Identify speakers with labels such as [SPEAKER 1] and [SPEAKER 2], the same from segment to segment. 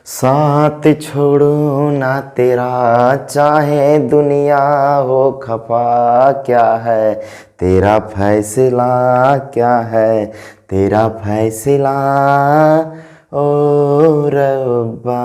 [SPEAKER 1] साथ छोड़ू ना तेरा, चाहे दुनिया हो खफा, क्या है तेरा फैसला, क्या है तेरा फैसला ओ रब्बा।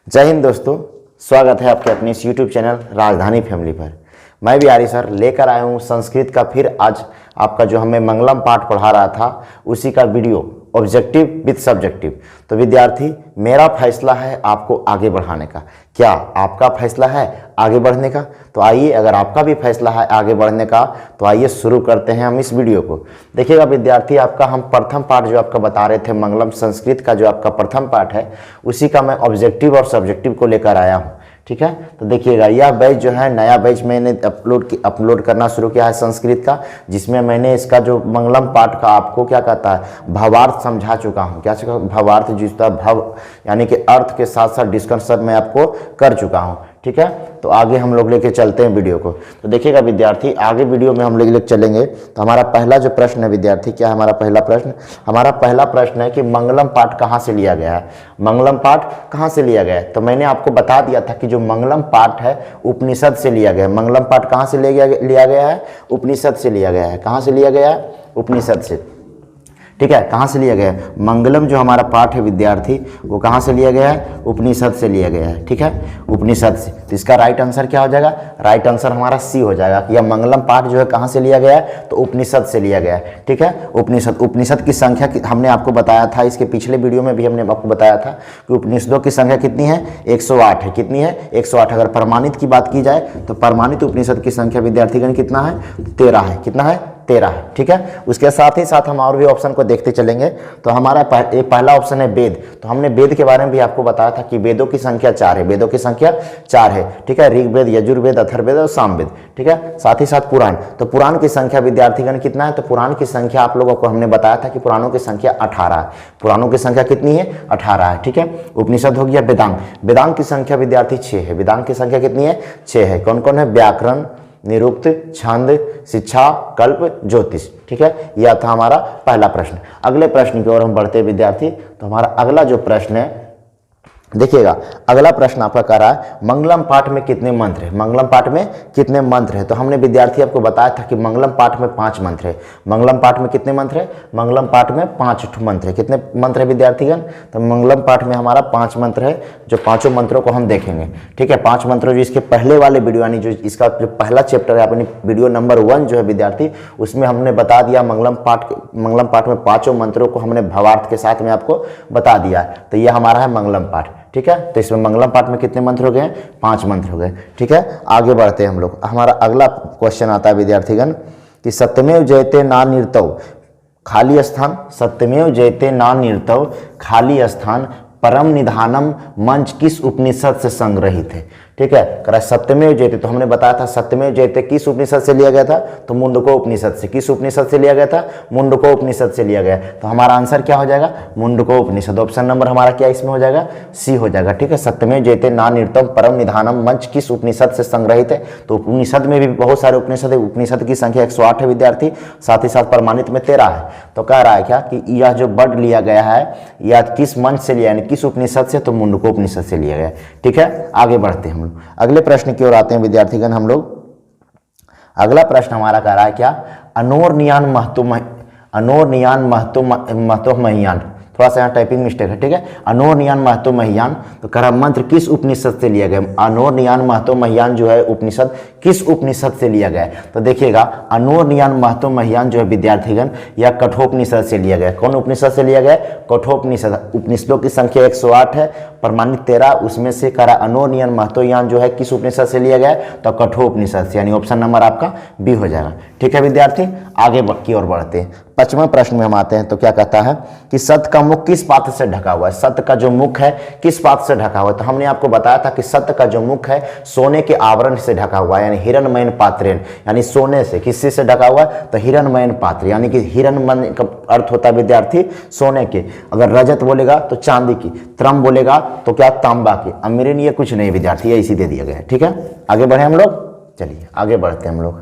[SPEAKER 1] जय हिंद दोस्तों, स्वागत है आपके अपने इस YouTube चैनल राजधानी फैमिली पर। मैं भी आर्य सर लेकर आया हूँ संस्कृत का फिर आज आपका जो हमें मंगलम पाठ पढ़ा रहा था उसी का वीडियो ऑब्जेक्टिव विद सब्जेक्टिव। तो विद्यार्थी, मेरा फैसला है आपको आगे बढ़ाने का, क्या आपका फैसला है आगे बढ़ने का? तो आइए, अगर आपका भी फैसला है आगे बढ़ने का तो आइए शुरू करते हैं हम इस वीडियो को। देखिएगा विद्यार्थी, आपका हम प्रथम पाठ जो आपका बता रहे थे मंगलम संस्कृत का जो आपका प्रथम पाठ है उसी का मैं ऑब्जेक्टिव और सब्जेक्टिव को लेकर आया हूँ। ठीक है, तो देखिएगा यह बैच जो है नया बैच मैंने अपलोड करना शुरू किया है संस्कृत का, जिसमें मैंने इसका जो मंगलम पाठ का आपको क्या कहता है भावार्थ समझा चुका हूँ। क्या भावार्थ जिसका भाव यानी कि अर्थ के साथ साथ डिस्कशन मैं आपको कर चुका हूँ। ठीक है, तो आगे हम लोग लेके चलते हैं वीडियो को। तो देखिएगा विद्यार्थी, आगे वीडियो में हम लोग लेके चलेंगे। तो हमारा पहला जो प्रश्न है विद्यार्थी, क्या है हमारा पहला प्रश्न? हमारा पहला प्रश्न है कि मंगलम पाठ कहाँ से लिया गया है। मंगलम पाठ कहाँ से लिया गया है? तो मैंने आपको बता दिया था कि जो मंगलम पाठ है उपनिषद से लिया गया है। मंगलम पाठ कहाँ से लिया गया है? उपनिषद से लिया गया है। कहाँ से लिया गया है? उपनिषद से। ठीक है, कहाँ से लिया गया है? मंगलम जो हमारा पाठ है विद्यार्थी वो कहाँ से लिया गया है? उपनिषद से लिया गया है। ठीक है, उपनिषद से। तो इसका राइट आंसर क्या हो जाएगा? राइट आंसर हमारा सी हो जाएगा कि यह मंगलम पाठ जो है कहाँ से लिया गया है? तो उपनिषद से लिया गया है। ठीक है, उपनिषद की संख्या हमने आपको बताया था, इसके पिछले वीडियो में भी हमने आपको बताया था कि उपनिषदों की संख्या कितनी है? 108 है। कितनी है? 108। अगर प्रमाणित की बात की जाए तो प्रमाणित उपनिषद की संख्या विद्यार्थीगण कितना है? 13 है। कितना है? 13 है। ठीक है, उसके साथ ही साथ हम और भी ऑप्शन को देखते चलेंगे। तो हमारा एक पहला ऑप्शन है वेद। तो हमने वेद के बारे में भी आपको बताया था कि वेदों की संख्या 4 है। वेदों की संख्या 4 है। ठीक है, ऋग्वेद, यजुर्वेद, अथर्ववेद और सामवेद। ठीक है, साथ ही साथ पुराण। तो पुराण की संख्या विद्यार्थीगण कितना है? तो पुराण की संख्या आप लोगों को हमने बताया था कि पुराणों की संख्या 18 है। पुराणों की संख्या कितनी है? 18 है। ठीक है, उपनिषद हो गया। वेदांग, वेदांग की संख्या विद्यार्थी 6 है। वेदांग की संख्या कितनी है? 6 है। कौन कौन है? व्याकरण, निरुक्त, छंद, शिक्षा, कल्प, ज्योतिष। ठीक है, यह था हमारा पहला प्रश्न। अगले प्रश्न की ओर हम बढ़ते विद्यार्थी। तो हमारा अगला जो प्रश्न है, देखिएगा अगला प्रश्न आपका कह रहा है मंगलम पाठ में कितने मंत्र है? मंगलम पाठ में कितने मंत्र है? तो हमने विद्यार्थी आपको बताया था कि मंगलम पाठ में 5 मंत्र है। मंगलम पाठ में कितने मंत्र है? मंगलम पाठ में 5 मंत्र है। कितने मंत्र है विद्यार्थीगण? तो मंगलम पाठ में हमारा 5 मंत्र है, जो पांचों मंत्रों को हम देखेंगे। ठीक है, 5 मंत्रों जो इसके पहले वाले वीडियो यानी जो इसका जो पहला चैप्टर है अपनी वीडियो नंबर 1 जो है विद्यार्थी, उसमें हमने बता दिया मंगलम पाठ में 5 मंत्रों को हमने भावार्थ के साथ में आपको बता दिया। तो यह हमारा है मंगलम पाठ। ठीक है, तो इसमें मंगलम पाठ में कितने मंत्र हो गए? 5 मंत्र हो गए। ठीक है, आगे बढ़ते हैं हम लोग। हमारा अगला क्वेश्चन आता है विद्यार्थीगण कि सत्यमेव जयते ना निरतव, खाली स्थान। सत्यमेव जयते ना निरतव, खाली स्थान, परम निधानम मंच किस उपनिषद से संग्रहित है? ठीक है, कह रहा सत्यमेव जयते। तो हमने बताया था सत्यमेव जयते किस उपनिषद से लिया गया था? तो मुंडको उपनिषद से। किस उपनिषद से लिया गया था? मुंडको उपनिषद से लिया गया। तो हमारा आंसर क्या हो जाएगा? मुंडको उपनिषद। ऑप्शन नंबर हमारा क्या इसमें हो जाएगा? सी हो जाएगा। ठीक है, सत्यमेव जयते ना निरतम परम निधानम मंच किस उपनिषद से संग्रहित है? तो उपनिषद में भी बहुत सारे उपनिषद है। उपनिषद की संख्या 108 है विद्यार्थी, साथ ही साथ प्रमाणित में 13 है। तो कह रहा है क्या कि यह जो वर्ड लिया गया है यह किस मंच से लिया, यानी किस उपनिषद से? तो मुंडको उपनिषद से लिया गया। ठीक है, आगे बढ़ते हैं हम लोग। अगले प्रश्न की ओर आते हैं विद्यार्थीगण हम लोग। अगला प्रश्न हमारा कह रहा है क्या? अनोरनियान महतो महियान। थोड़ा सा यहाँ टाइपिंग मिस्टेक है। ठीक है, अनोरनियान महतो महियान। तो कह रहा मंत्र किस उपनिषद से लिया गया? अनोरनियान महतो महियान जो है उपनिषद किस उपनिषद से लिया गया? तो देखिएगा अनोरनियान महतो महियान जो है विद्यार्थीगण यह कठोपनिषद से लिया गया। कौन उपनिषद से लिया गया? कठोपनिषद। उपनिषदों की संख्या 108 है, प्रमाणित 13, उसमें से कह रहा अनोरनियान महतोयान जो है किस उपनिषद से लिया गया? तो कठोपनिषद से, यानी ऑप्शन नंबर आपका बी हो जाएगा। ठीक है विद्यार्थी, आगे की ओर बढ़ते हैं। 5वें प्रश्न में हम आते हैं। तो क्या कहता है कि सत्य का मुख किस पात्र से ढका हुआ है? सत्य का जो मुख है किस पात्र से ढका हुआ है? तो हमने आपको बताया था कि सत्य का जो मुख है सोने के आवरण से ढका हुआ है, यानी हिरणमयन पात्रेन, यानी सोने से। किससे से ढका हुआ है? तो हिरणमयन पात्र, यानी कि हिरणमय का अर्थ होता है विद्यार्थी सोने के। अगर रजत बोलेगा तो चांदी की, त्रम बोलेगा तो क्या? तांबा की। अमीरिन ये कुछ नहीं विद्यार्थी, ये इसी दे दिया गया है। ठीक है, आगे बढ़े हम लोग। चलिए आगे बढ़ते हैं हम लोग।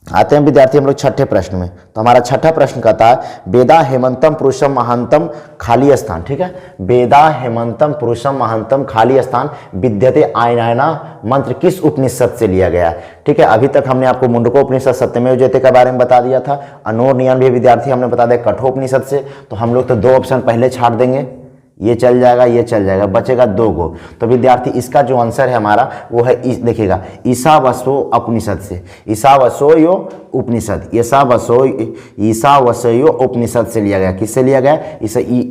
[SPEAKER 1] आते हैं विद्यार्थी हम लोग छठे प्रश्न में। तो हमारा छठा प्रश्न कहता है वेदा हेमंतम पुरुषम महांतम खाली स्थान। ठीक है, वेदा हेमंतम पुरुषम महांतम खाली स्थान विद्यते आयनायना मंत्र किस उपनिषद से लिया गया है। ठीक है, अभी तक हमने आपको मुंडकोपनिषद सत्यमेव जयते के बारे में बता दिया था। अनोर नियन भी विद्यार्थी हमने बता दिया कठोपनिषद से। तो हम लोग तो 2 ऑप्शन पहले छाड़ देंगे, ये चल जाएगा, ये चल जाएगा, बचेगा 2 गो। तो विद्यार्थी इसका जो आंसर है हमारा वो है देखिएगा ईशावास्यो उपनिषद से, ईशावास्यो उपनिषद, ईशावास्यो उपनिषद से लिया गया। किससे लिया गया?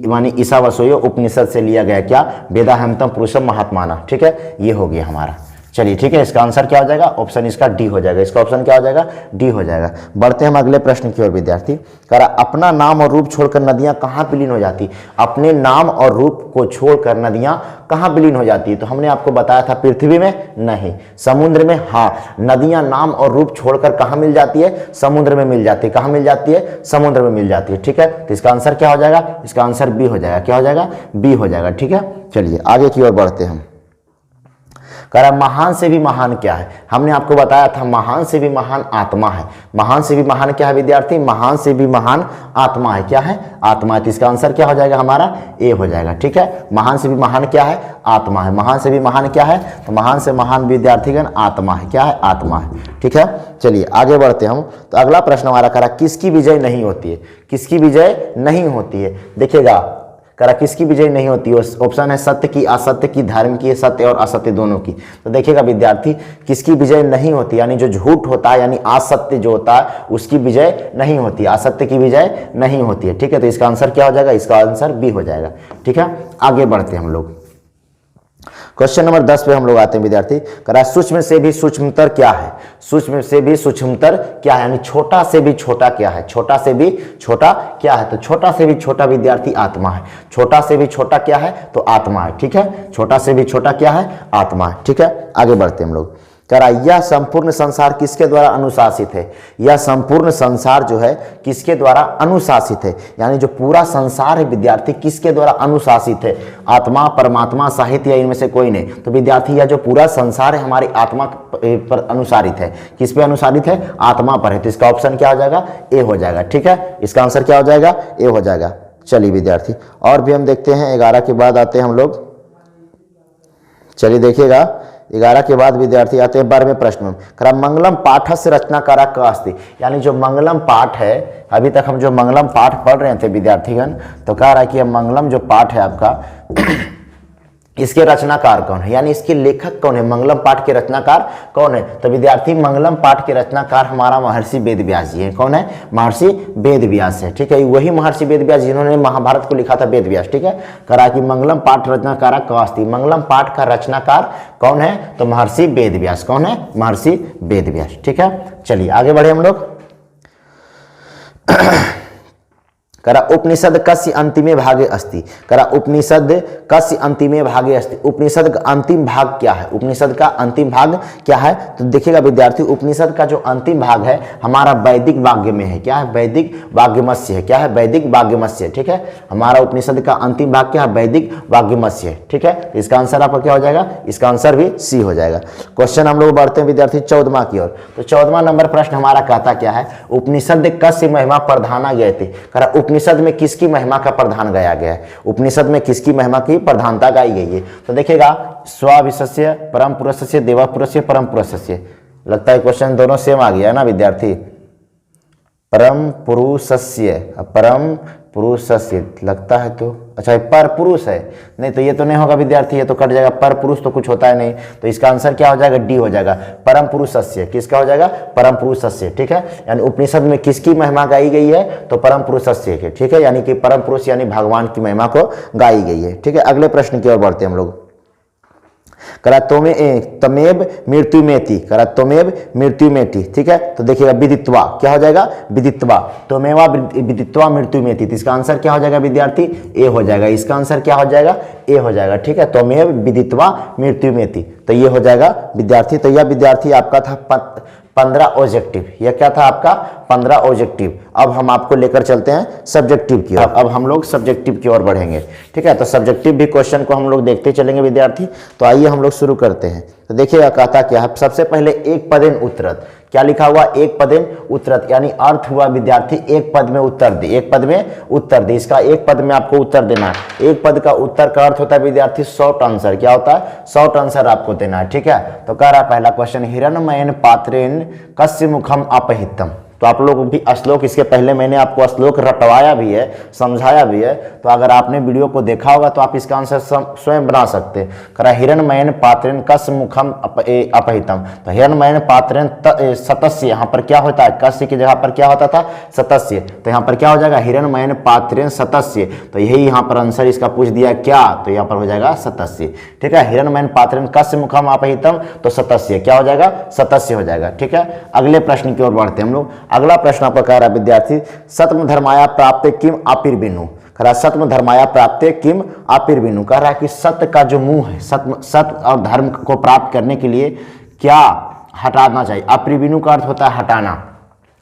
[SPEAKER 1] मानी ईशावास्यो उपनिषद से लिया गया। क्या? वेदा हेमंतम पुरुषम महात्माना। ठीक है, ये हो गया हमारा। चलिए ठीक है, इसका आंसर क्या हो जाएगा? ऑप्शन इसका डी हो जाएगा। इसका ऑप्शन क्या हो जाएगा? डी हो जाएगा। बढ़ते हैं हम अगले प्रश्न की ओर विद्यार्थी। कह रहा अपना नाम और रूप छोड़कर नदियां कहाँ विलीन हो जाती? अपने नाम और रूप को छोड़कर नदियां कहाँ विलीन हो जाती है? तो हमने आपको बताया था पृथ्वी में नहीं, समुद्र में हाँ। नदियां नाम और रूप छोड़कर कहाँ मिल जाती है? समुद्र में मिल जाती है। कहाँ मिल जाती है? समुद्र में मिल जाती है। ठीक है, तो इसका आंसर क्या हो जाएगा? इसका आंसर बी हो जाएगा। क्या हो जाएगा? बी हो जाएगा। ठीक है, चलिए आगे की ओर बढ़ते हैं हम। कह रहा महान से भी महान क्या है? हमने आपको बताया था महान से भी महान आत्मा है। महान से भी महान क्या है विद्यार्थी? महान से भी महान आत्मा है। क्या है? आत्मा है। तो इसका आंसर क्या हो जाएगा हमारा? ए हो जाएगा। ठीक है, महान से भी महान क्या है? आत्मा है। महान से भी महान क्या है? तो महान से महान विद्यार्थीगण आत्मा है। क्या है? आत्मा है। ठीक है, चलिए आगे बढ़ते हम। तो अगला प्रश्न हमारा कह रहा किसकी विजय नहीं होती है? किसकी विजय नहीं होती है? देखिएगा करा किसकी विजय नहीं होती है? ऑप्शन है सत्य की, असत्य की, धर्म की, सत्य और असत्य दोनों की। तो देखिएगा विद्यार्थी किसकी विजय नहीं होती, यानी जो झूठ होता है यानी असत्य जो होता है उसकी विजय नहीं होती, असत्य की विजय नहीं होती है। ठीक है, तो इसका आंसर क्या हो जाएगा? इसका आंसर बी हो जाएगा। ठीक है, आगे बढ़ते हैं हम लोग। क्वेश्चन नंबर 10 पे हम लोग आते हैं विद्यार्थी। कह रहा सूक्ष्म से भी सूक्ष्मतर क्या है? सूक्ष्म से भी सूक्ष्मतर क्या है? यानी छोटा से भी छोटा क्या है? छोटा से भी छोटा क्या है? तो छोटा से भी छोटा विद्यार्थी आत्मा है। छोटा से भी छोटा क्या है? तो आत्मा है। ठीक है, छोटा से भी छोटा क्या है? आत्मा है। ठीक है, आगे बढ़ते हैं हम लोग। कह रहा यह संपूर्ण संसार किसके द्वारा अनुशासित है? यह संपूर्ण संसार जो है किसके द्वारा अनुशासित है? यानी जो पूरा संसार है विद्यार्थी किसके द्वारा अनुशासित है? आत्मा, परमात्मा, साहित्य या इनमें से कोई नहीं। तो विद्यार्थी यह जो पूरा संसार है हमारी आत्मा पर अनुसारित है। किस पे अनुसारित है? आत्मा पर है। तो इसका ऑप्शन क्या हो जाएगा? ए हो जाएगा। ठीक है, इसका आंसर क्या हो जाएगा? ए हो जाएगा। चलिए विद्यार्थी और भी हम देखते हैं। 11 के बाद आते हैं हम लोग। चलिए देखिएगा 11 के बाद विद्यार्थी आते हैं 12वें प्रश्न में। करा मंगलम पाठस्य रचनाकारा का अस्ति, यानी जो मंगलम पाठ है, अभी तक हम जो मंगलम पाठ पढ़ रहे थे विद्यार्थीगण, तो कह रहा है कि यह मंगलम जो पाठ है आपका इसके रचनाकार कौन है, यानी इसके लेखक कौन है? मंगलम पाठ के रचनाकार कौन है? तो विद्यार्थी मंगलम पाठ के रचनाकार हमारा महर्षि वेदव्यास जी है। कौन है? महर्षि वेदव्यास है। ठीक है, वही महर्षि वेदव्यास जिन्होंने महाभारत को लिखा था, वेदव्यास। ठीक है, करा कि मंगलम पाठ रचनाकारा कास्ति, मंगलम पाठ का रचनाकार कौन है? तो महर्षि वेदव्यास। कौन है? महर्षि वेदव्यास। ठीक है, चलिए आगे बढ़े हम लोग। करा उपनिषद कस्य अंतिमे भागे अस्ति। करा उपनिषद कस्य अंतिमे भागे अस्ति, उपनिषद का अंतिम भाग क्या है? उपनिषद का अंतिम भाग क्या है? तो देखिएगा विद्यार्थी उपनिषद का जो अंतिम भाग है हमारा वैदिक वाग्य में है। क्या है? वैदिक वाग्यमस्य है। क्या है? वैदिक वाग्यमस्य। ठीक है, हमारा उपनिषद का अंतिम भाग क्या है? वैदिक वाग्यमस्य है। ठीक है, इसका आंसर आपका क्या हो जाएगा? इसका आंसर भी सी हो जाएगा। क्वेश्चन हम लोग बढ़ते हैं विद्यार्थी 14वां की ओर। तो 14वां नंबर प्रश्न हमारा कहता क्या है? उपनिषद कस्य महिमा प्रधाना गए थे। करा उपनिषद में किसकी महिमा का प्रधान गाया गया है? उपनिषद में किसकी महिमा की प्रधानता गाई गई है? तो देखिएगा स्वाविशस्य, परम पुरुषस्य, देवा पुरुषस्य, परम पुरुषस्य। लगता है क्वेश्चन दोनों सेम आ गया है ना विद्यार्थी? परम पुरुषस्य, परम पुरुषस्य लगता है। तो अच्छा पर पुरुष है, नहीं तो ये तो नहीं होगा विद्यार्थी, ये तो कट जाएगा। पर पुरुष तो कुछ होता है नहीं, तो इसका आंसर क्या हो जाएगा? डी हो जाएगा। परम पुरुषस्य। किसका हो जाएगा? परम पुरुषस्य। ठीक है, यानी उपनिषद में किसकी महिमा गाई गई है? तो परम पुरुषस्य के। ठीक है, यानी कि परम पुरुष यानी भगवान की महिमा को गाई गई है। ठीक है, अगले प्रश्न की ओर बढ़ते हैं हम लोग। करा तमेव मृत्यु में थी। करा तमेव मृत्यु में थी। ठीक है, तो देखिएगा विदित्वा। क्या हो जाएगा? विदित्वा। तमेवा विदित्वा मृत्यु में थी। इसका आंसर क्या हो जाएगा विद्यार्थी? ए हो जाएगा। इसका आंसर क्या हो जाएगा? ए हो जाएगा। ठीक है, तमेव विदित्वा मृत्यु में थी, तो ये हो जाएगा विद्यार्थी। तो यह विद्यार्थी आपका था 15 ऑब्जेक्टिव। यह क्या था आपका? 15 ऑब्जेक्टिव। अब हम आपको लेकर चलते हैं सब्जेक्टिव की ओर। अब हम लोग सब्जेक्टिव की ओर बढ़ेंगे, ठीक है। तो सब्जेक्टिव भी क्वेश्चन को हम लोग देखते चलेंगे विद्यार्थी। तो आइए हम लोग शुरू करते हैं। तो देखिएगा कहता क्या है, सबसे पहले एक पदेन उत्तरत, क्या लिखा हुआ, एक पदेन उत्तरत, यानी अर्थ हुआ विद्यार्थी एक पद में उत्तर दे, एक पद में उत्तर दे। इसका एक पद में आपको उत्तर देना है। एक पद का उत्तर का अर्थ होता है विद्यार्थी शॉर्ट आंसर। क्या होता है, शॉर्ट आंसर आपको देना है, ठीक है। तो कह रहा है पहला क्वेश्चन, हिरण्मयेन पात्रेण कस्य मुखम अपहितम। तो आप लोग भी श्लोक, इसके पहले मैंने आपको श्लोक रटवाया भी है, समझाया भी है। तो अगर आपने वीडियो को देखा होगा तो आप इसका आंसर स्वयं बना सकते हैं। करा हिरण्मयेन पात्रेण कस्य मुखम अपहितम। तो हिरण्मयेन पात्रेण सतस्य, यहाँ पर क्या होता है, कस्य की जगह पर क्या होता था, सतस्य। तो यहाँ पर क्या हो जाएगा, हिरण्मयेन पात्रेण सतस्य। तो यही यहाँ पर आंसर इसका पूछ दिया क्या, तो यहाँ पर हो जाएगा सतस्य, ठीक है। हिरण्मयेन पात्रेण कस्य मुखम अपहितम, तो सतस्य क्या हो जाएगा, सतस्य हो जाएगा, ठीक है। अगले प्रश्न की ओर बढ़ते हैं हम लोग। अगला प्रश्न आपका कह रहा है विद्यार्थी, सत्म धर्माया प्राप्ते किम आपिर्बिनु। कह रहा है सत्म धर्माया प्राप्ते किम आपिर्बिनु। कह रहा है कि सत्य का जो मुंह है, सत्य और धर्म को प्राप्त करने के लिए क्या हटाना चाहिए। आपिर्बिनु का अर्थ होता है हटाना।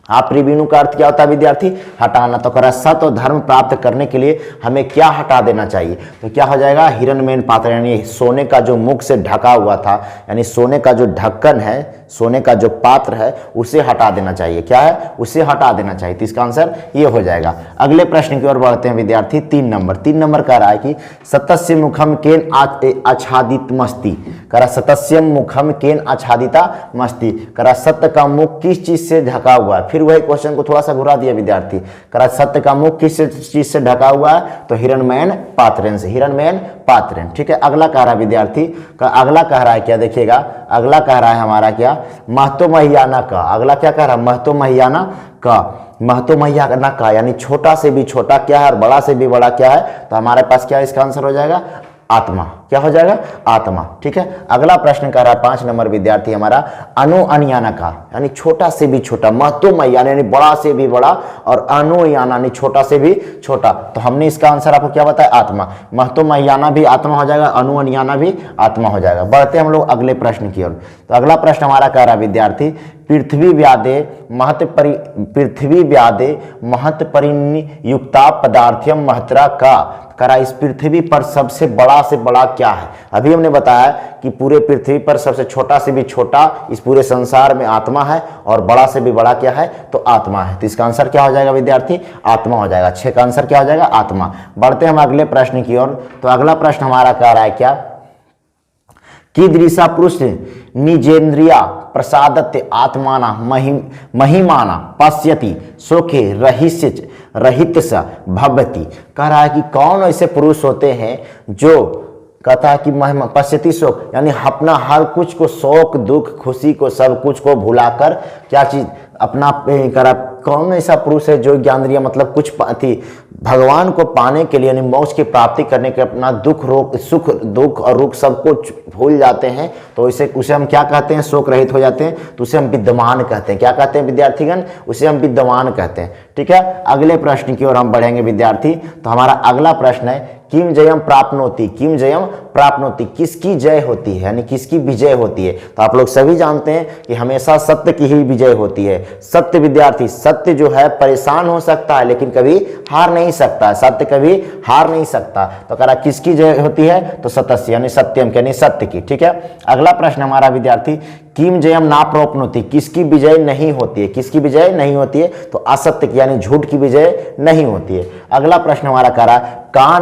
[SPEAKER 1] आपिर्बिनु का अर्थ क्या होता है विद्यार्थी, हटाना। तो कह रहा है सत्य और धर्म प्राप्त करने के लिए हमें क्या हटा देना चाहिए। तो क्या हो जाएगा, हिरण्मयेन पात्र, यानी सोने का जो मुख से ढका हुआ था, यानी सोने का जो ढक्कन है, सोने का जो पात्र है, उसे हटा देना चाहिए। क्या है, उसे हटा देना चाहिए। तो इसका आंसर ये हो जाएगा। अगले प्रश्न की ओर बढ़ते हैं विद्यार्थी। 3 नंबर कह रहा है कि सतस्य मुखम केन आच्छादित मस्ती। कह रहा सतस्य मुखम केन आच्छादिता मस्ती। कह रहा सत्य का मुख किस चीज से ढका हुआ है। फिर वही क्वेश्चन को थोड़ा सा घुरा दिया विद्यार्थी। कह रहा सत्य का मुख किस चीज से ढका हुआ है, तो हिरण्मयेन पात्रेण से, हिरण्मयेन पात्रेण, ठीक है। अगला कह रहा है विद्यार्थी, अगला कह रहा है क्या, देखिएगा अगला कह रहा है हमारा क्या, महतो महियाना का। अगला क्या कह रहा है, महतो महियाना का। महतो महियाना का यानी छोटा से भी छोटा क्या है और बड़ा से भी बड़ा क्या है। तो हमारे पास क्या इसका आंसर हो जाएगा, आत्मा। क्या हो जाएगा, आत्मा, ठीक है। अगला प्रश्न कर रहा है 5 नंबर विद्यार्थी हमारा, अनुअनियाना का, यानी छोटा से भी छोटा, महतो यानी बड़ा से भी बड़ा, और अनुयाना यानी छोटा से भी छोटा। तो हमने इसका आंसर आपको क्या बताया, आत्मा। महतो महियाना भी आत्मा हो जाएगा, अनुअनियाना भी आत्मा हो जाएगा। बढ़ते हम लोग अगले प्रश्न की ओर। तो अगला प्रश्न हमारा कह रहा है विद्यार्थी, पृथ्वी व्यादे महत परिनियुक्ता पदार्थ्यम महत्रा का। करा इस पृथ्वी पर सबसे बड़ा क्या है। अभी हमने बताया कि पूरे पृथ्वी पर सबसे छोटा से भी छोटा इस पूरे संसार में आत्मा है, और बड़ा से भी बड़ा क्या है, तो आत्मा है। तो इसका आंसर क्या हो जाएगा विद्यार्थी, आत्मा हो जाएगा। 6 का आंसर क्या हो जाएगा, आत्मा। बढ़ते हम अगले प्रश्न की ओर। तो अगला प्रश्न हमारा कह रहा है क्या, कीदृशा पुरुष निजेन्द्रिया प्रसादत्य आत्माना महिमाना पश्यति सुखे रहित स भवति। कह रहा है कि कौन ऐसे पुरुष होते हैं जो कहता है कि महिमा पश्यति शोक, यानी अपना हर कुछ को, शोक दुख खुशी को, सब कुछ को भुलाकर क्या चीज अपना करा। कौन ऐसा पुरुष है जो ज्ञानेंद्रिय मतलब कुछ भगवान को पाने के लिए, यानी मोक्ष की प्राप्ति करने के अपना दुख रोग सुख दुख और रुख सब कुछ भूल जाते हैं। तो उसे हम क्या कहते हैं, शोक रहित हो जाते हैं, तो उसे हम विद्यमान कहते हैं। क्या कहते हैं विद्यार्थीगण, उसे हम विद्यमान कहते हैं, ठीक है। अगले प्रश्न की ओर हम बढ़ेंगे विद्यार्थी। तो हमारा अगला प्रश्न है, किम जयम प्राप्नोति। किम जयम प्राप्नोति, किसकी जय होती है, यानी किसकी विजय होती है। तो आप लोग सभी जानते हैं कि हमेशा सत्य की ही विजय होती है। सत्य विद्यार्थी, सत्य जो है परेशान हो सकता है लेकिन कभी हार नहीं सकता, सत्य कभी हार नहीं सकता। तो कह रहा किसकी जय होती है, तो सतस्य यानी सत्यम यानी सत्य की, ठीक है। अगला प्रश्न हमारा विद्यार्थी, किम जयम ना प्राप्नोति, किसकी विजय नहीं होती है, किसकी विजय नहीं होती है, तो असत्य की यानी झूठ की विजय नहीं होती है। अगला प्रश्न हमारा कह रहा है, का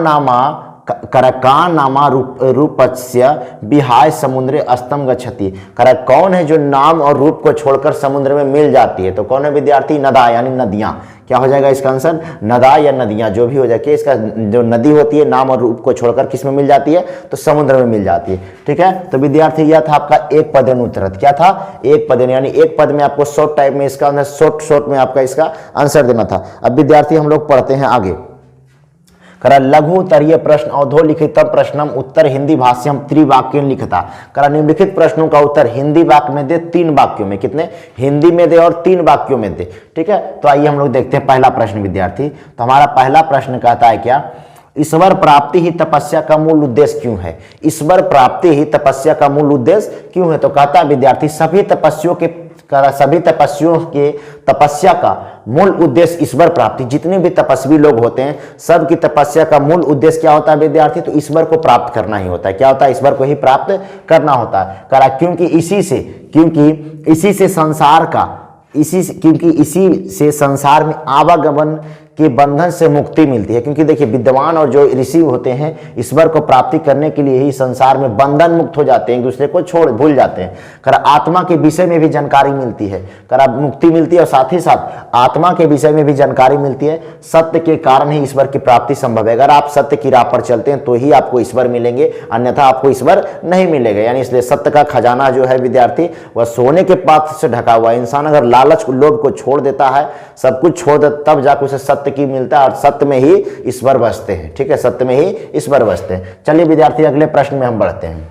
[SPEAKER 1] नामा रूपस्य विहाय समुद्रे अस्तम गच्छति। करा कौन है जो नाम और रूप को छोड़कर समुद्र में मिल जाती है। तो कौन है विद्यार्थी, नदा यानी नदियां। क्या हो जाएगा इसका आंसर, नदा या नदियां, जो भी हो जाए। इसका जो नदी होती है नाम और रूप को छोड़कर किस में मिल जाती है, तो समुद्र में मिल जाती है, ठीक है। तो विद्यार्थी यह था आपका एक पदेन उत्तरत। क्या था, एक पदेन, यानी एक पद में आपको शॉर्ट टाइप में इसका आंसर शॉर्ट में आपका इसका आंसर देना था। अब विद्यार्थी हम लोग पढ़ते हैं आगे। करा लघु तरीय प्रश्न अधोलिखित प्रश्नम उत्तर हिंदी भाष्यम त्रिवाक्य लिखता। करा निम्नलिखित प्रश्नों का उत्तर हिंदी वाक्य में दे, 3 वाक्यों में। कितने, हिंदी में दे और 3 वाक्यों में दे, ठीक है। तो आइए हम लोग देखते हैं पहला प्रश्न विद्यार्थी। तो हमारा पहला प्रश्न कहता है क्या, ईश्वर प्राप्ति ही तपस्या का मूल उद्देश्य क्यों है। ईश्वर प्राप्ति ही तपस्या का मूल उद्देश्य क्यों है। तो कहता है विद्यार्थी, सभी सभी तपस्वियों के तपस्या का मूल उद्देश्य ईश्वर प्राप्ति। जितने भी तपस्वी लोग होते हैं सबकी तपस्या का मूल उद्देश्य क्या होता है विद्यार्थी? तो ईश्वर को प्राप्त करना ही होता है। क्या होता है? ईश्वर को ही प्राप्त करना होता है। करा क्योंकि इसी से संसार में आवागमन के बंधन से मुक्ति मिलती है। क्योंकि देखिए विद्वान और जो ऋषि होते हैं ईश्वर को प्राप्ति करने के लिए ही संसार में बंधन मुक्त हो जाते हैं, एक दूसरे को छोड़ भूल जाते हैं। कर आत्मा के विषय में भी जानकारी मिलती है, कर मुक्ति मिलती है और साथ ही साथ आत्मा के विषय में भी जानकारी मिलती है। सत्य के कारण ही ईश्वर की प्राप्ति संभव है। अगर आप सत्य की राह पर चलते हैं तो ही आपको ईश्वर मिलेंगे, अन्यथा आपको ईश्वर नहीं मिलेगा। यानी इसलिए सत्य का खजाना जो है विद्यार्थी वह सोने के पात्र से ढका हुआ है। इंसान अगर लालच लोभ को छोड़ देता है, सब कुछ छोड़ देता, तब जाकर उसे सत्य की मिलता है और सत्य में ही ईश्वर बसते हैं। ठीक है, सत्य में ही ईश्वर बसते हैं। चलिए विद्यार्थी अगले प्रश्न में हम बढ़ते हैं।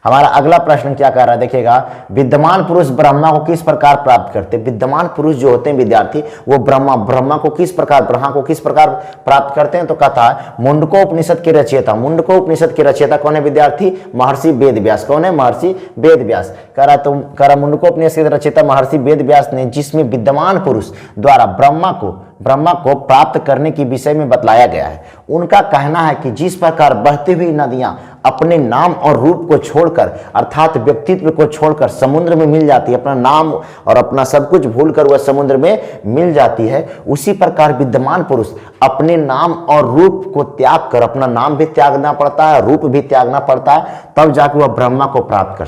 [SPEAKER 1] हमारा अगला प्रश्न क्या कह रहा है देखिएगा, विद्यमान पुरुष ब्रह्मा को किस प्रकार प्राप्त करते हैं? विद्यमान पुरुष जो होते हैं विद्यार्थी वो ब्रह्मा को किस प्रकार प्राप्त करते हैं? तो कहता है मुंडकोपनिषद के रचयिता। मुंडकोपनिषद के रचयिता कौन है विद्यार्थी? महर्षि वेद व्यास। कौन है? महर्षि वेद व्यास। कह रहा मुंडकोपनिषद के रचयिता महर्षि वेद व्यास ने, जिसमें विद्यमान पुरुष द्वारा ब्रह्मा को प्राप्त करने की विषय में बतलाया गया है। उनका कहना है कि जिस प्रकार बहती हुई नदियां अपने नाम और रूप को छोड़कर अर्थात व्यक्तित्व को छोड़कर समुद्र में मिल जाती है, अपना नाम और अपना सब कुछ भूलकर वह समुद्र में मिल जाती है, उसी प्रकार विद्यमान पुरुष अपने नाम और रूप को त्याग कर, अपना नाम भी त्यागना पड़ता है, रूप भी त्यागना पड़ता है, तब जाकर वह ब्रह्मा को प्राप्त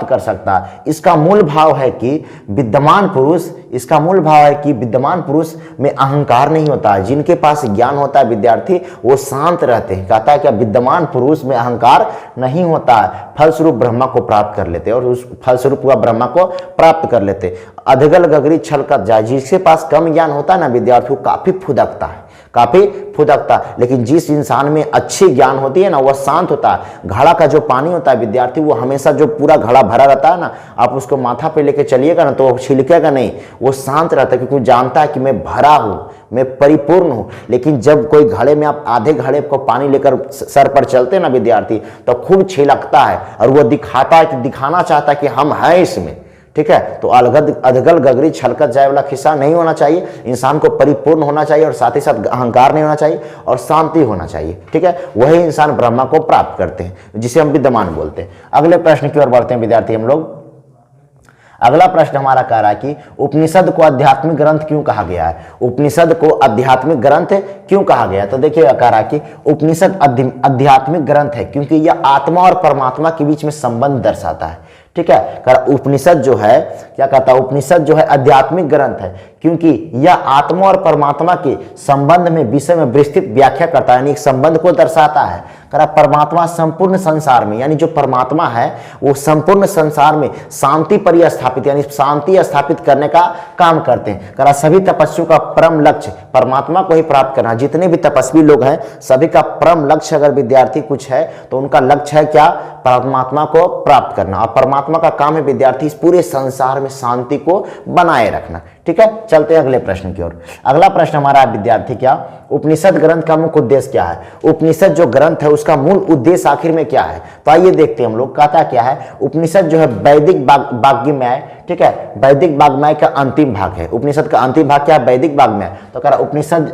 [SPEAKER 1] कर सकता है। इसका मूल भाव है कि विद्यमान पुरुष में अहंकार नहीं होता है। जिनके पास ज्ञान होता है विद्यार्थी वो शांत रहते हैं। कहता है कि विद्यमान पुरुष में अहंकार नहीं होता है, फलस्वरूप ब्रह्मा को प्राप्त कर लेते और उस फलस्वरूप वह ब्रह्मा को प्राप्त कर लेते। अधगल गगरी छलकत जाए, जिसके पास कम ज्ञान होता है ना विद्यार्थी वो काफी फुदकता, लेकिन जिस इंसान में अच्छी ज्ञान होती है ना वह शांत होता है। घड़ा का जो पानी होता है विद्यार्थी वो हमेशा, जो पूरा घड़ा भरा रहता है ना, आप उसको माथा पे लेके चलिएगा ना तो छिलकेगा नहीं, वो शांत रहता है क्योंकि जानता है कि मैं भरा हूं, मैं परिपूर्ण हूं। लेकिन जब कोई घड़े में आप आधे घड़े को पानी लेकर सर पर चलते ना विद्यार्थी तो खूब छिलकता है और वह दिखाना चाहता है कि हम हैं इसमें। ठीक है, तो अधगल गगरी छलकत जाए वाला खिस्सा नहीं होना चाहिए। इंसान को परिपूर्ण होना चाहिए और साथ ही साथ अहंकार नहीं होना चाहिए और शांति होना चाहिए। ठीक है, वही इंसान ब्रह्मा को प्राप्त करते हैं, जिसे हम विद्यमान बोलते हैं। अगले प्रश्न की ओर बढ़ते हैं विद्यार्थी हम लोग। अगला प्रश्न हमारा कह रहा है कि उपनिषद को आध्यात्मिक ग्रंथ क्यों कहा गया है? उपनिषद को आध्यात्मिक ग्रंथ क्यों कहा गया? तो देखिए कह रहा है कि उपनिषद आध्यात्मिक ग्रंथ है क्योंकि यह आत्मा और परमात्मा के बीच में संबंध दर्शाता है। ठीक है, उपनिषद जो है क्या कहता है? उपनिषद जो है आध्यात्मिक ग्रंथ है क्योंकि यह आत्मा और परमात्मा के संबंध में विषय में विस्तृत व्याख्या करता है, यानी एक संबंध को दर्शाता है। परमात्मा संपूर्ण संसार में, यानी जो परमात्मा है वो संपूर्ण संसार में शांति पर स्थापित, यानी शांति स्थापित करने का काम करते हैं। सभी तपस्वियों का परम लक्ष्य परमात्मा को ही प्राप्त करना। जितने भी तपस्वी लोग हैं सभी का परम लक्ष्य अगर विद्यार्थी कुछ है तो उनका लक्ष्य है क्या? परमात्मा को प्राप्त करना। और परमात्मा का काम है विद्यार्थी इस पूरे संसार में शांति को बनाए रखना। ठीक है, चलते हैं अगले प्रश्न की ओर। अगला प्रश्न हमारा विद्यार्थी क्या, उपनिषद ग्रंथ का मुख्य उद्देश्य क्या है? उपनिषद जो ग्रंथ है उसका मूल उद्देश्य आखिर में क्या है? तो आइए देखते हैं हम लोग। कहता क्या है? उपनिषद जो है वैदिक वाग्मय, ठीक है, वैदिक वाग्मय का अंतिम भाग है। उपनिषद का अंतिम भाग क्या है? वैदिक वाग्मय। तो कह रहा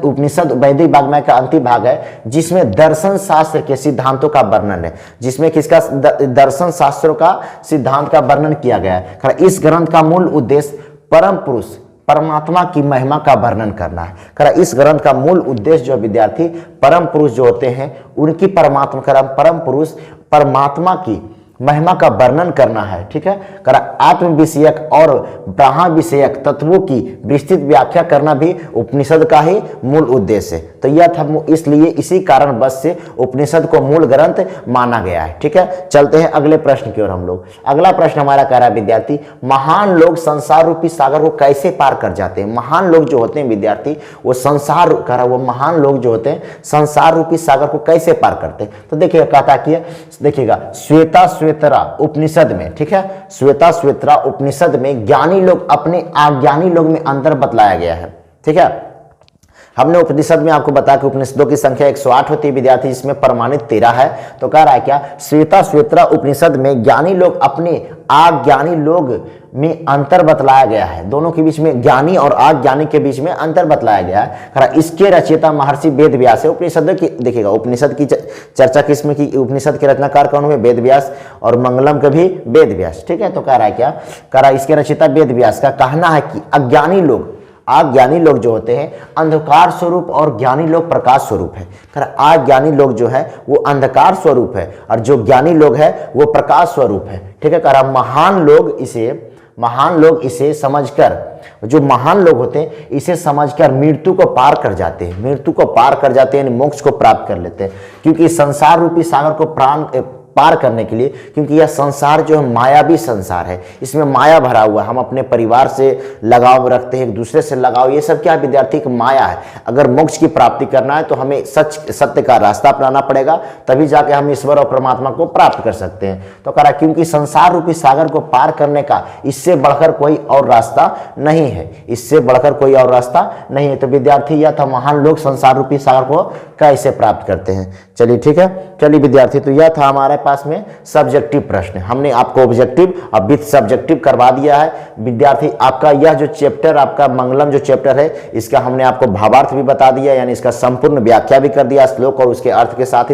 [SPEAKER 1] उपनिषद वैदिक वाग्मय का अंतिम भाग है जिसमें दर्शन शास्त्र के सिद्धांतों का वर्णन है। जिसमें किसका? दर्शन शास्त्रों का सिद्धांत का वर्णन किया गया है। इस ग्रंथ का मूल उद्देश्य परम पुरुष परमात्मा की महिमा का वर्णन करना है। इस ग्रंथ का मूल उद्देश्य जो विद्यार्थी परम पुरुष जो होते हैं उनकी परम पुरुष परमात्मा की महिमा का वर्णन करना है। ठीक है, आत्म विषयक और ब्रह्म विषयक तत्वों की विस्तृत व्याख्या करना भी उपनिषद का ही मूल उद्देश्य है। तो यह था, इसलिए इसी कारण बस से उपनिषद को मूल ग्रंथ माना गया है। ठीक है, चलते हैं अगले प्रश्न की ओर हम लोग। अगला प्रश्न हमारा कह रहा है विद्यार्थी, महान लोग संसार रूपी सागर को कैसे पार कर जाते हैं? महान लोग जो होते हैं विद्यार्थी वो महान लोग जो होते हैं संसार रूपी सागर को कैसे पार करते हैं? तो देखिएगा कहता कि देखिएगा श्वेता उपनिषद में, ठीक है, श्वेता उपनिषद में ज्ञानी लोग अपने अज्ञानी लोग में अंतर बतलाया गया है। ठीक है, हमने उपनिषद में आपको बताया कि उपनिषदों की संख्या 108 होती है विद्यार्थी, जिसमें प्रमाणित 13 है। तो कह रहा है क्या, श्वेता श्वेतरा उपनिषद में ज्ञानी लोग अपने अज्ञानी लोग में अंतर बतलाया गया है। दोनों के बीच में, ज्ञानी और अज्ञानी के बीच में अंतर बतलाया गया है। इसके रचयिता महर्षि वेद व्यास है। उपनिषद की देखिएगा, उपनिषद की चर्चा किसमें की, उपनिषद के रचनाकार कौन हुए, वेद व्यास, और मंगलम के भी वेद व्यास। ठीक है, तो कह रहा है क्या, कह रहा है इसके रचयिता वेद व्यास का कहना है कि अज्ञानी लोग जो होते हैं अंधकार स्वरूप और ज्ञानी लोग प्रकाश स्वरूप है। अज्ञानी लोग जो है वो अंधकार स्वरूप है और जो ज्ञानी लोग है वो प्रकाश स्वरूप है। ठीक है, कह रहा महान लोग इसे समझकर, जो महान लोग होते हैं इसे समझकर मृत्यु को पार कर जाते हैं, यानी मोक्ष को प्राप्त कर लेते हैं। क्योंकि संसार रूपी सागर को पार करने के लिए, क्योंकि यह संसार जो है मायावी संसार है, इसमें माया भरा हुआ है। हम अपने परिवार से लगाव रखते हैं, एक दूसरे से लगाव, ये सब क्या विद्यार्थी की माया है। अगर मोक्ष की प्राप्ति करना है तो हमें सत्य का रास्ता अपनाना पड़ेगा, तभी जाके हम ईश्वर और परमात्मा को प्राप्त कर सकते हैं। तो कह रहा क्योंकि संसार रूपी सागर को पार करने का इससे बढ़कर कोई और रास्ता नहीं है, तो विद्यार्थी या तो महान लोग संसार रूपी सागर को कैसे प्राप्त करते हैं। चलिए ठीक है, चलिए विद्यार्थी, तो यह था हमारे पास में सब्जेक्टिव प्रश्न। हमने आपको ऑब्जेक्टिव और विथ सब्जेक्टिव करवा दिया है। विद्यार्थी आपका यह जो चैप्टर, आपका मंगलम जो चैप्टर है, इसका हमने आपको भावार्थ भी बता दिया, यानी इसका संपूर्ण व्याख्या भी कर दिया, श्लोक और उसके अर्थ के साथ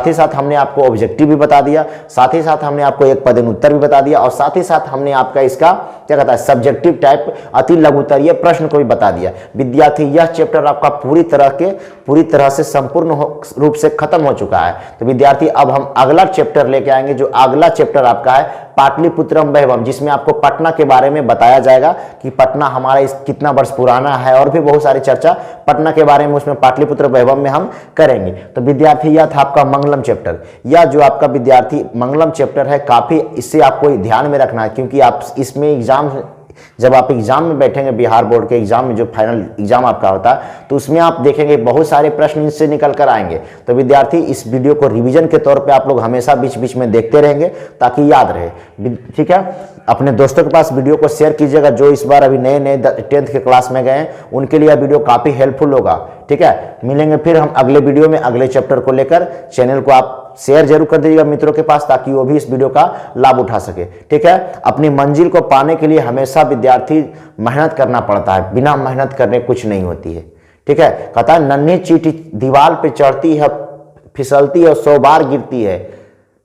[SPEAKER 1] ही साथ हमने आपको ऑब्जेक्टिव भी बता दिया, साथ ही साथ हमने आपको एक पदेन उत्तर भी बता दिया, और साथ ही साथ हमने आपका इसका क्या कहता है सब्जेक्टिव टाइप अति लघुत्तरीय प्रश्न को भी बता दिया। विद्यार्थी यह चैप्टर आपका पूरी तरह से संपूर्ण रूप से खत्म हो चुका है। तो विद्यार्थी अब हम अगला चैप्टर लेके आएंगे, जो अगला चैप्टर आपका है पाटलिपुत्रम वैभवम, जिसमें आपको पटना के बारे में बताया जाएगा कि पटना हमारा कितना वर्ष पुराना है, और भी बहुत सारी चर्चा पटना के बारे में उसमें पाटलिपुत्र वैभवम में हम करेंगे। तो विद्यार्थी यह था आपका मंगलम चैप्टर। यह जो आपका विद्यार्थी मंगलम चैप्टर है, काफी इससे आपको ध्यान में रखना है, क्योंकि आप इसमें जब आप एग्जाम में बैठेंगे, बिहार बोर्ड के एग्जाम में जो फाइनल एग्जाम आपका होता है, तो उसमें आप देखेंगे बहुत सारे प्रश्न इससे निकल कर आएंगे। तो विद्यार्थी इस वीडियो को रिवीजन के तौर पे आप लोग हमेशा बीच बीच में देखते रहेंगे ताकि याद रहे। ठीक है, अपने दोस्तों के पास वीडियो को शेयर कीजिएगा, जो इस बार अभी नए 10th के क्लास में गए हैं, उनके लिए यह वीडियो काफी हेल्पफुल होगा। ठीक है, मिलेंगे फिर हम अगले वीडियो में अगले चैप्टर को लेकर। चैनल को आप शेयर जरूर कर दीजिएगा मित्रों के पास, ताकि वो भी इस वीडियो का लाभ उठा सके। ठीक है, अपनी मंजिल को पाने के लिए हमेशा विद्यार्थी मेहनत करना पड़ता है, बिना मेहनत करने कुछ नहीं होती है। ठीक है, कहता है नन्ही चींटी दीवार पे चढ़ती है, फिसलती है और 100 बार गिरती है।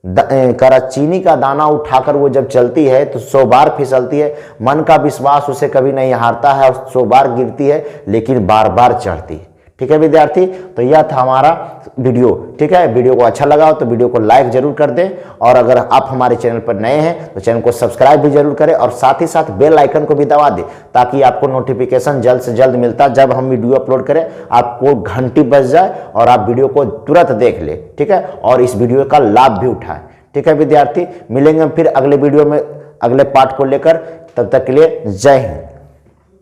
[SPEAKER 1] चीनी का दाना उठाकर वो जब चलती है तो 100 बार फिसलती है, मन का विश्वास उसे कभी नहीं हारता है, और 100 बार गिरती है लेकिन बार बार चढ़ती है। ठीक है विद्यार्थी, तो यह था हमारा वीडियो। ठीक है, वीडियो को अच्छा लगा हो तो वीडियो को लाइक जरूर कर दें, और अगर आप हमारे चैनल पर नए हैं तो चैनल को सब्सक्राइब भी जरूर करें, और साथ ही साथ बेल आइकन को भी दबा दें, ताकि आपको नोटिफिकेशन जल्द से जल्द मिलता जब हम वीडियो अपलोड करें, आपको घंटी बज जाए और आप वीडियो को तुरंत देख ले। ठीक है, और इस वीडियो का लाभ भी उठाएं। ठीक है विद्यार्थी, मिलेंगे फिर अगले वीडियो में अगले पार्ट को लेकर। तब तक के लिए जय हिंद।